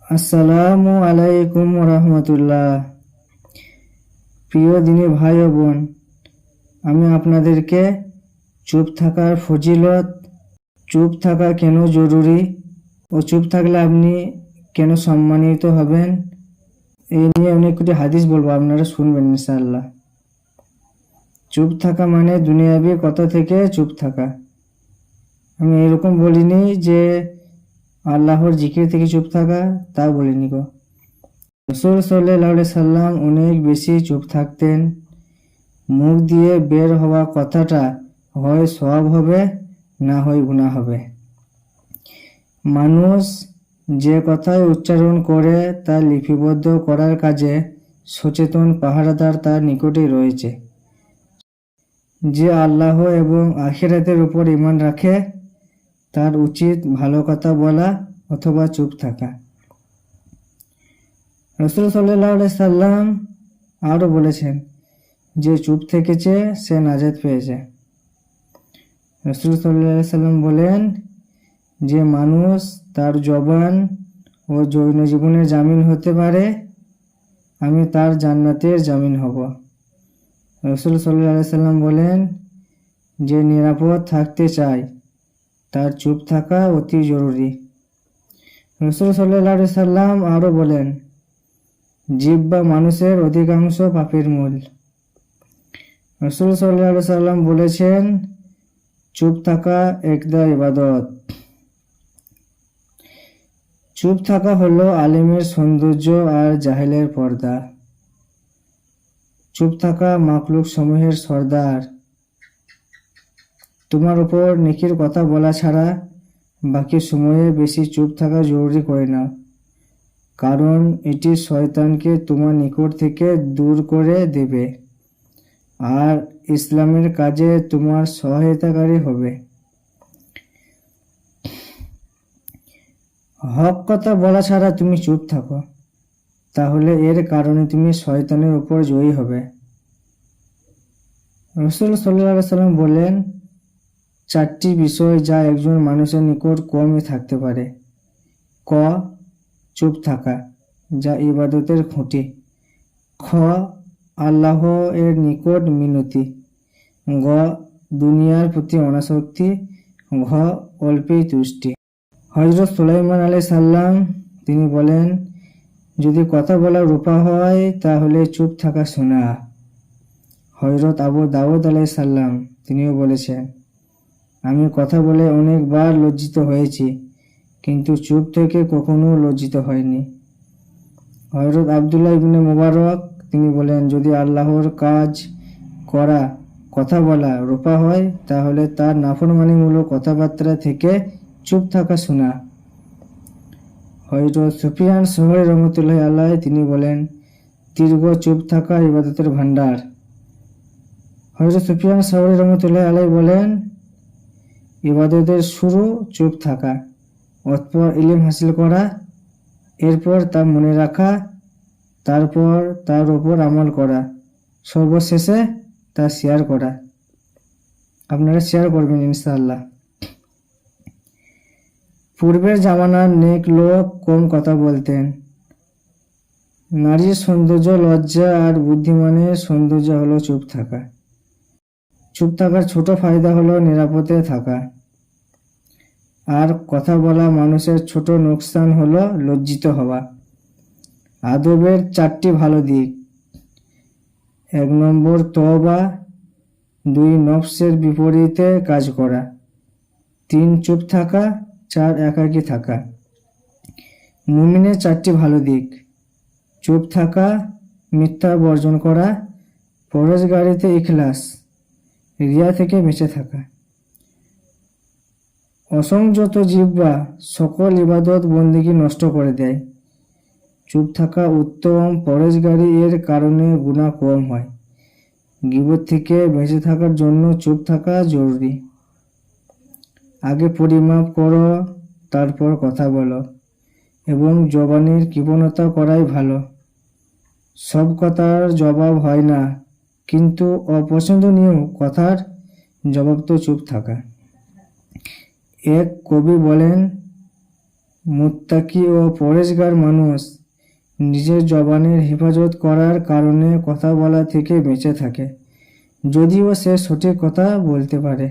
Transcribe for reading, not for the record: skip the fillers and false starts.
আসসালামু আলাইকুম রহমতুল্লাহ। প্রিয় দিনী ভাই ও বোন, আমি আপনাদেরকে চুপ থাকার ফজিলত, চুপ থাকা কেন জরুরি ও চুপ থাকলে আপনি কেন সম্মানিত হবেন, এই নিয়ে অনেকটি হাদিস বলবো, আপনারা শুনবেন ইনশাআল্লাহ। চুপ থাকা মানে দুনিয়াবি কথা থেকে চুপ থাকা। আমি এরকম বলিনি যে আল্লাহর জিকির থেকে চুপ থাকা, তা বলিনি গো। রাসূল সাল্লাল্লাহু আলাইহি সাল্লাম অনেক বেশি চুপ থাকতেন। মুখ দিয়ে বের হওয়া কথাটা হয় সওয়াব হবে, না হয় গুনাহ হবে। মানুষ যে কথাই উচ্চারণ করে তা লিপিবদ্ধ করার কাজে সচেতন পাহারাদার তার নিকটেই রয়েছে। যে আল্লাহ এবং আখিরাতের উপর ঈমান রাখে তার উচিত ভালো কথা বলা অথবা চুপ থাকা। রাসূল সাল্লাল্লাহু আলাইহি সাল্লাম আরও বলেছেন, যে চুপ থেকেছে সে নাজাত পেয়েছে। রাসূল সাল্লাল্লাহু আলাইহি সাল্লাম বলেন, যে মানুষ তার জবান ও যৌন জীবনের জামিন হতে পারে, আমি তার জান্নাতের জামিন হব। রাসূল সাল্লাল্লাহু আলাইহি সাল্লাম বলেন, যে নিরাপদ থাকতে চায় তার চুপ থাকা অতি জরুরি। রাসূল সাল্লাল্লাহু আলাইহি সাল্লাম আরও বলেন, জিহ্বা মানুষের অধিকাংশ পাপের মূল। রাসূল সাল্লাল্লাহু আলাইহি সাল্লাম বলেছেন, চুপ থাকা একটা ইবাদত। চুপ থাকা হলো আলেমের সৌন্দর্য আর জাহেলের পর্দা। চুপ থাকা মাখলুক সমূহের সর্দার। তোমার উপর নেকির কথা বলা ছাড়া বাকি সময়ে বেশি চুপ থাকা জরুরি করে না, কারণ এটি শয়তানকে তোমার নিকট থেকে দূর করে দেবে আর ইসলামের কাজে তোমার সহায়তাকারী হবে। হক কথা বলা ছাড়া তুমি চুপ থাকো, তাহলে এর কারণে তুমি শয়তানের উপর জয়ী হবে। রাসূল সাল্লাল্লাহু আলাইহি সাল্লাম বলেন, চারটি বিষয় যা একজন মানুষের নিকট কমই থাকতে পারে। ক, চুপ থাকা, যা ইবাদতের খুঁটি। খ, আল্লাহ এর নিকট মিনতি। গ, দুনিয়ার প্রতি অনাসক্তি। ঘ, অল্পেই তুষ্টি। হযরত সুলাইমান আলাইহিস সালাম তিনি বলেন, যদি কথা বলা রূপা হয় তাহলে চুপ থাকা সোনা। হযরত আবু দাউদ আলাইহিস সালাম তিনিও বলেছেন, আমি কথা বলে অনেকবার লজ্জিত হয়েছি, কিন্তু চুপ থেকে কখনো লজ্জিত হয়নি। হযরত আব্দুল্লাহ ইবনে মুবারক তিনি বলেন, যদি আল্লাহর কাজ করা, কথা বলা রূপা হয় তাহলে তার নাফরমানিমূলক কথাবার্তা থেকে চুপ থাকা শোনা। হযরত সুফিয়ান সৌরি রহমতুল্লাহি আলাইহি তিনি বলেন, দীর্ঘ চুপ থাকা ইবাদতের ভান্ডার। হযরত সুফিয়ান সৌরি রহমতুল্লাহি আলাইহি বলেন, ইবাদতের শুরু চুপ থাকা, অতঃপর ইলম হাসিল করা, এরপর তা মনে রাখা, তারপর তার উপর আমল করা, সর্বশেষে তা শেয়ার করা। আপনারা শেয়ার করবেন ইনশাআল্লাহ। পূর্বের জামানার নেক লোক কম কথা বলতেন। নারীর সৌন্দর্য লজ্জা আর বুদ্ধিমানের সৌন্দর্য হলো চুপ থাকা। চুপ থাকার ছোট ফায়দা হলো নিরাপদে থাকা, আর কথা বলা মানুষের ছোট নোকসান হলো লজ্জিত হওয়া। আদবের চারটি ভালো দিক। 1 নম্বর তওবা, 2 নফসের বিপরীতে কাজ করা, 3 চুপ থাকা, 4 একাকী থাকা। মুমিনের 4টি ভালো দিক: চুপ থাকা, মিথ্যা বর্জন করা, পরহেজগারিতে ইখলাস, রিয়া থেকে বেঁচে থাকা। অসংযত জিহ্বা সকল ইবাদত বন্দেগী নষ্ট করে দেয়। চুপ থাকা উত্তম, পরহেজগারি এর কারণে গুনাহ কম হয়। গীবত থেকে বেঁচে থাকার জন্য চুপ থাকা জরুরি। আগে পরিমাপ করো, তারপর কথা বলো, এবং জবানের কৃপণতা করাই ভালো। সব কথার জবাব হয় না, কিন্তু অপছন্দনীয় কথার জবাব তো চুপ থাকা। এক কবি বলেন, মুত্তাকি ও পরেশগার মানুষ নিজের জবানের হেফাজত করার কারণে কথা বলা থেকে বেঁচে থাকে, যদিও সে সঠিক কথা বলতে পারে।